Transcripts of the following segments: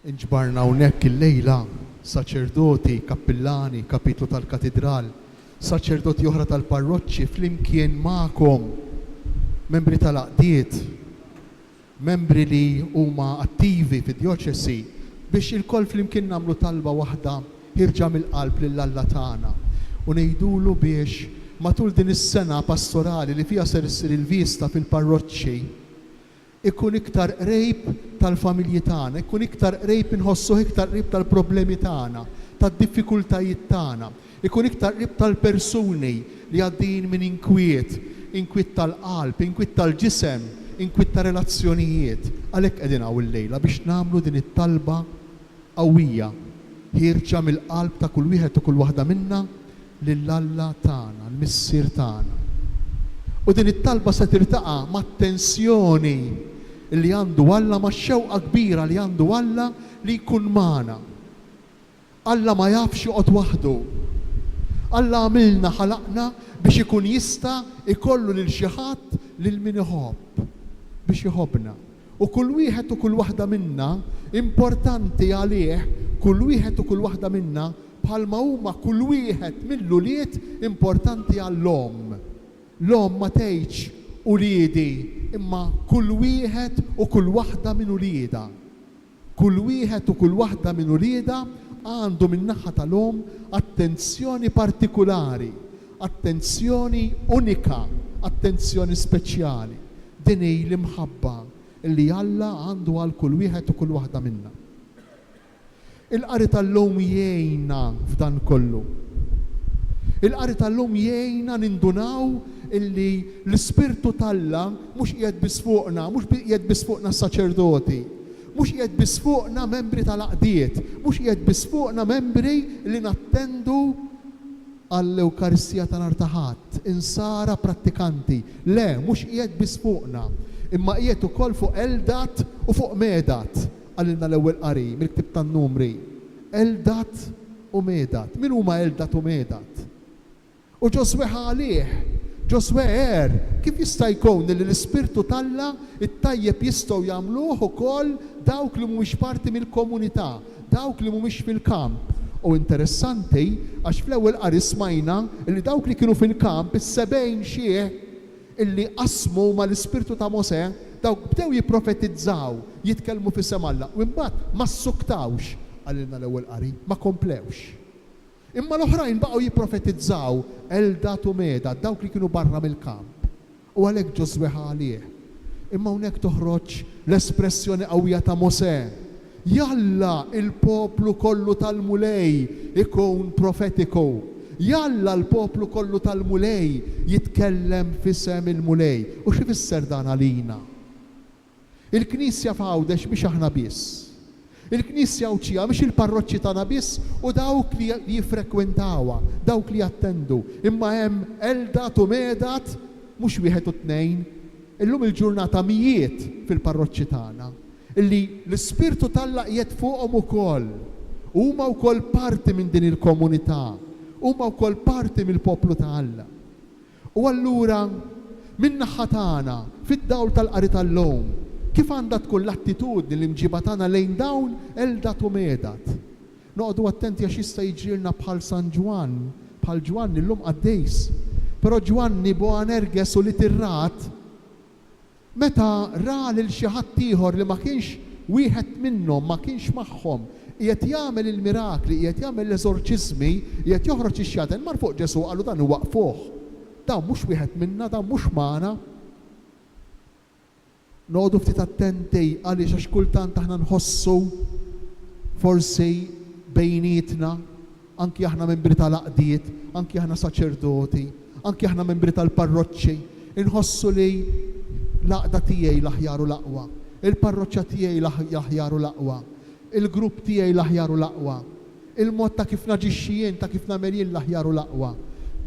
Inġbarna hawnhekk il-lejla saċerdoti, kappillani, kapitlu tal-katedral, saċerdoti oħra tal-parroċċi flimkien magħkom, membri tal-aqdiet, membri li huma attivi fid-djoċesi biex il-koll flimkien nagħmlu talba waħda ħirġa mill-qalb lill-Alla tagħna u ngħidulu biex matul din is-sena pastorali li fiha ser issir il-vista fil-parroċċi ikun iktar qrib tal-familji tagħna, ikun iktar qrib inħossu iktar qrib tal-problemi tagħna, tad-diffikultajiet tagħna, ikun iktar qrib tal-persuni li għaddin minn inkwiet tal-qalb, inkwiet tal-ġisem, inkwiet ta' relazzjonijiet. Għalhekk qegħdin hawn il-lejla biex nagħmlu din it-talba qawwija ħirġa mill-qalb ta' kull wieħed u kull waħda minna lill-Alla tagħna, l-Missier tagħna. U din it-talba se tirtaqa' mat-tensjoni li għandu Alla, ma' xewqa kbira li għandu Alla li jkun magħna. Alla ma jafx joqgħod waħdu. Alla għamilna ħalaqna biex ikun jista' ikollu lil xi ħadd lil min iħobb biex iħobbna. U kull wieħed u kull waħda minna importanti għalih, kull wieħed u kull waħda minna bħalma huma kull wieħed mill-ulied importanti għall-om. L-om ma tgħidx uliedi, imma kull wieħed u kull waħda minn ulieda. Kull wieħed u kull waħda minn ulieda għandu min-naħa tal-om attenzjoni partikolari, attenzjoni unika, attenzjoni speċjali. Din hi l-imħabba li Alla għandu għal kull wieħed u kull waħda minna. Il-qari tal-lum jgħinna f'dan kollu. Il-qari tal-lum jgħinna nindunaw illi l-Ispirtu tal-Alla mhux qiegħed biss fuqna, mhux qiegħed biss fuqna s-saċerdoti, mhux qiegħed biss fuqna membri tal-aqdiet, mhux qiegħed biss fuqna membri li nattendu għall-Ewkaristija ta' nhar ta' Ħadd, insara prattikanti. Le, mhux qiegħed biss fuqna, imma qiegħed ukoll fuq Eldat u fuq Medat. Għalilna l-ewwel qari mill-Ktieb tan-Numri. Eldat u Medat. Min huma Eldat u Medat? U Ġoswe għalih, Ġoswe kif jista' jkun li l-Ispirtu tal-Alla it-tajjeb jistgħu jagħmluh ukoll dawk li mhumiex parti mill-komunità, dawk li mhumiex fil-kamp. U interessanti għax fl-ewwel qari smajna li dawk li kienu fil-kamp is-70 xieħ illi qasmu mal-Ispirtu ta' Mosè dawk bdew jipprofetizzaw, jitkellmu fis-sem Alla u imbagħad ma ssuktawx għalilna l-ewwel qari, ma komplewx. Imma l-oħrajn baqgħu jipprofetizzaw Eldat u Medat, dawk li kienu barra mill-kamp. U għalhekk Ġoswe għalih. Imma hawnhekk toħroġ l-espressjoni qawwija ta' Mosè. Jalla il-poplu kollu tal-mulej ikun profetiku. Jalla l-poplu kollu tal-mulej jitkellem f'isem il-mulej. U xi fisser dan għalina? Il-Knisja f'Għawdex biex aħna biss. Il-Knisja Uċija mhix il-parroċċi tagħna biss u dawk li jiffrekwentawha, dawk li jattendu. Imma hemm Eldat u Medat mhux wieħed u tnejn, illum il-ġurnata mijiet fil-parroċċi tagħna. Illi l-Ispirtu tal-Alla qiegħed fuqhom ukoll. Huma wkoll parti minn din il-komunità, huma wkoll parti mill-poplu ta' Alla. U allura min-naħa tagħna fid-dawl tal-qari tal-lum, kif għandha tkun l-attitudni li mġiba tagħna lejn dawn Eldat u Medat? Noqogħdu attenti għax jista' jiġrilna bħal San Ġwan, bħal Ġwanni llum għaddejs. Però Ġwanni Boanerges u li tirrat meta ra lil xi ħadd ieħor li ma kienx wieħed minnhom, ma kienx magħhom, qiegħed jagħmel il-mirakli, qiegħed jagħmel l-eżorċiżmi, qiegħed joħroġ ix-xaten mar fuq Ġesu qalu dan iwaqfuh. Dan mhux wieħed minna, dan mhux magħna. Noqogħdu ftit attenti għaliex għax kultant aħna nħossu forsi bejnietna, anki aħna membri tal-aqdiet, anki aħna saċerdoti, anki aħna membri tal-parroċċi, inħossu li l-aqda tiegħi l-aħjar u l-aqwa, il-parroċċja tiegħi l-aħjar u l-aqwa, il-grupp tiegħi l-aħjar u l-aqwa, il-mod ta' kif naġixxi jien, ta' kif nagħmel jien l-aħjar u l-aqwa.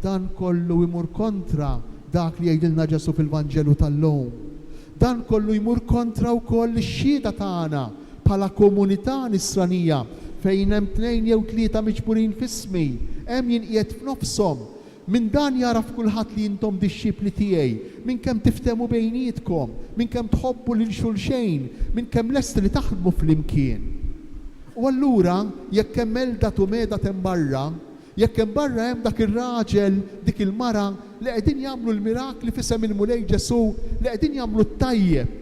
Dan kollu jmur kontra dak li jgħidilna Ġesu fil-Vanġelu tal-lum. Dan kollu jmur kontra wkoll ix-xhieda tagħna bħala komunità nisranija fejn hemm tnejn jew tlieta miġburin f'ismi, hemm jinqiegħed f'nofshom. Min dan jaraf kulħadd li intom dixxipli tiegħi, minn kemm tiftehmu bejnietkom, minn kemm tħobbu lil xulxejn, minn kemm lesti li taħdmu flimkien. U allura jekk hemm melda u meda hemm barra, jekk hemm barra hemm dak ir-raġel, dik il-mara li qegħdin jagħmlu l-mirakli f'isem il-Mulej Ġesu, li qegħdin jagħmlu t-tajjeb,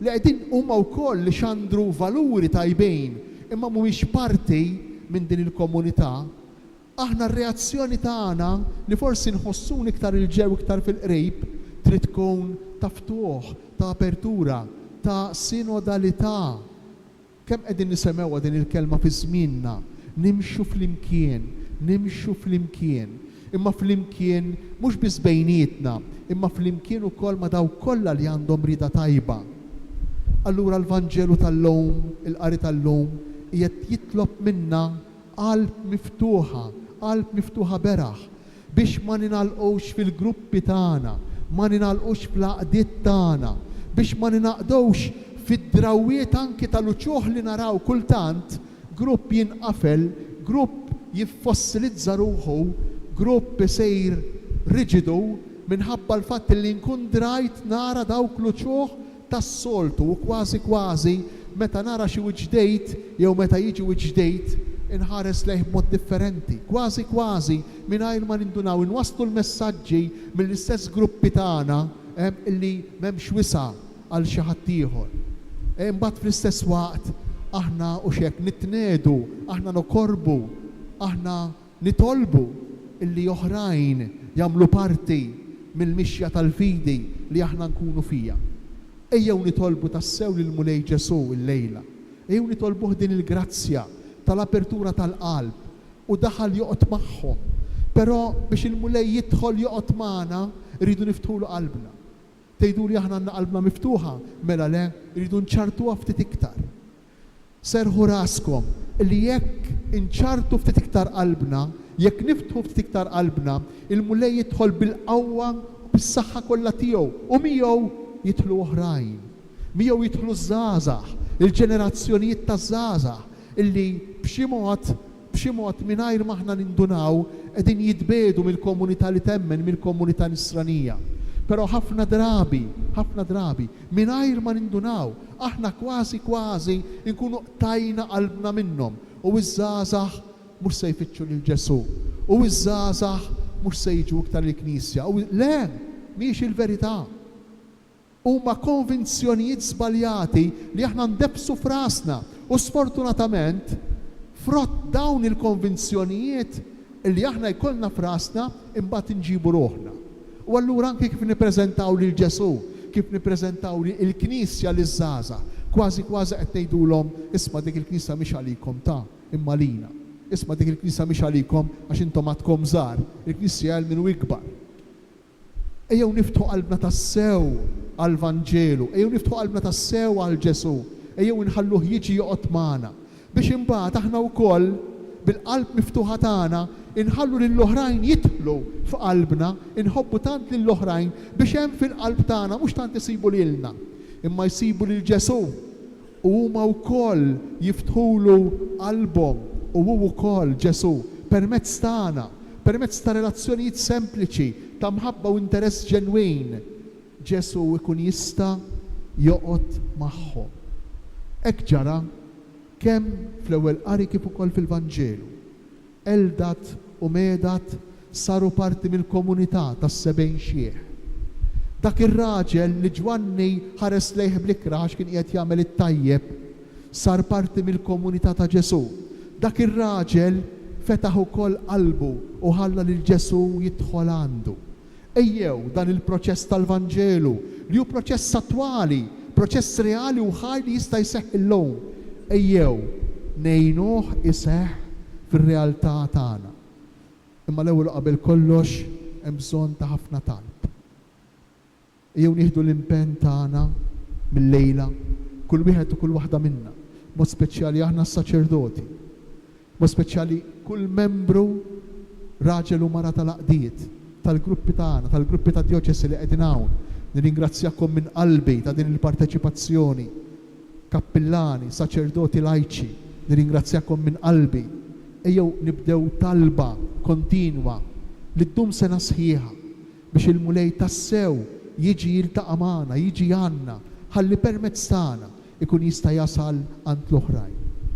li qegħdin huma wkoll li xandru valuri tajbin, imma mhumiex parti minn din il-komunità. Aħna r-reazzjoni tagħna li forsi nħossun iktar il-ġew iktar fil-qrib trid tkun ta' ftuħ, ta' apertura, ta' sinodalità. Kemm qegħdin nisemgħuha din il-kelma fi żmienna, nimxu flimkien, nimxu flimkien. Imma flimkien mhux biss bejnietna, imma flimkien ukoll ma' dawk kollha li għandhom rida tajba. Allura l-Vanġelu tal-lum, il-qari tal-lum, qiegħed jitlob minna qalb miftuħa beraħ biex ma ninalqux fil-gruppi tagħna, ma ninalqux fl-għaqdiet tagħna, biex ma ninaqdux fid-drawwiet anki tal-uċuħ li naraw kultant grupp jinqafel, grupp jiffossilizza ruħu, grupp isejr riġidu minħabba l-fatt li nkun drajt nara dawk l-uċuħ tas-soltu u kważi meta nara xi wiġdejt jew meta jiġi wiġdejt inħares lejh b'mod differenti. Kważi mingħajr ma nindunaw inwasslu l-messaġġi mill-istess gruppi tagħna illi m'hemmx wisa' għal xi ħadd ieħor. Imbagħad fl-istess waqt aħna u x'hekk nitnedu, aħna nokorbu, aħna nitolbu illi oħrajn jagħmlu parti mill-mixja tal-fidi li aħna nkunu fija. Ejjew nitolbu tassew lill-Mulej Ġesu illejla. Ejjew nitolbuh din il-grazzja tal-apertura tal-qalb u daħal joqgħod magħhom. Però biex il-Mulej jidħol joqgħod magħna rridu niftħulu qalbna. Tgħidu li aħna għandna qalbna miftuħa, mela le, rridu nċartuha ftit iktar. Serħu raskom li jekk inċartu ftit iktar qalbna, jekk niftħu ftit iktar qalbna, il-Mulej jidħol bil-qawwa bis-saħħa kollha tiegħu u miegħu jidħlu oħrajn. Miegħu jidħlu żgħażagħ, il-ġenerazzjonijiet taż-żgħażagħ illi b'xi mod mingħajr ma aħna nindunaw qegħdin jitbedu mill-komunità li temmen, mill-komunità nisranija. Però ħafna drabi, mingħajr ma nindunaw, aħna kważi nkunu tajna qalbna minnhom u iż-żgħażagħ mhux se jfittxu lil Ġesu. U iż-żgħażagħ mhux se jiġu iktar lill-Knisja. Le, mhijiex il-verità. Huma konvinzjonijiet żbaljati li aħna ndebsu f'rasna u sfortunatament frott dawn il-konvinzjonijiet li aħna jkollna f'rasna imbagħad inġibu ruħna. U allura anke kif nippreżentaw lil Ġesu, kif nippreżentaw il-Knisja liż-żgħażagħ, kważi qed ngħidulhom isma' dik il-Knisja mhix għalikom ta' imma lina. Isma' dik il-Knisja mhix għalikom għax intom għadkom żgħar, il-Knisja għal minnu ikbar. Ejjew niftħu qalbna tas-sew għall-Vanġelu, ejjew niftħu qalbna tas-sew għal Ġesu, ejjew inħalluh jiġi joqgħod magħna biex imbagħad aħna wkoll bil-qalb miftuħa tagħna inħallu lill-oħrajn jidħlu f'qalbna, inħobbu tant lill-oħrajn biex hemm fil-qalb tagħna mhux tant isibu lilna, imma jsibu lil Ġesu u huma wkoll jiftħulu qalbhom u hu wkoll Ġesu permezz tagħna, permezz ta' relazzjonijiet sempliċi ta' mħabba u interess ġenwin. Ġesu ikun jista' joqgħod magħhom. Hekk ġara kemm fl-ewwel qari kif ukoll fil-Vanġelu. Eldat u Medat saru parti mill-komunità tas-70 xieħ. Dak ir-raġel li Ġwanni ħares lejh bl-ikra għax kien qiegħed jagħmel it-tajjeb sar parti mill-komunità ta' Ġesu. Dak ir-raġel fetaħ ukoll qalbu u ħalla lil Ġesu jidħol għandu. Ejjew dan il-proċess tal-Vanġelu li hu proċess attwali, proċess reali u ħaj li jista' jseħħ illum. Ejjew ngħinuh iseħħ fir-realtà tagħna. Imma l-ewwel qabel kollox hemm bżonn ta' ħafna talb. Ejjew nieħdu l-impenn tagħna mill-lejla, kull wieħed u kull waħda minna, mod speċjali aħna s-saċerdoti, mod speċjali kull membru raġel u mara tal-aqdiet tal-gruppi tagħna, tal-gruppi ta' dioċesi li qegħdin hawn. Nirringrazzjakom minn qalbi ta' din il-parteċipazzjoni. Kappillani, saċerdoti lajċi, nirringrazzjakom minn qalbi. Ejjew nibdew talba kontinwa li ddum sena sħiħa biex il-Mulej tassew jiġi jiltaqa' magħna, jiġi għandna, ħalli permezz tagħna ikun jista' jasal għand l-oħrajn.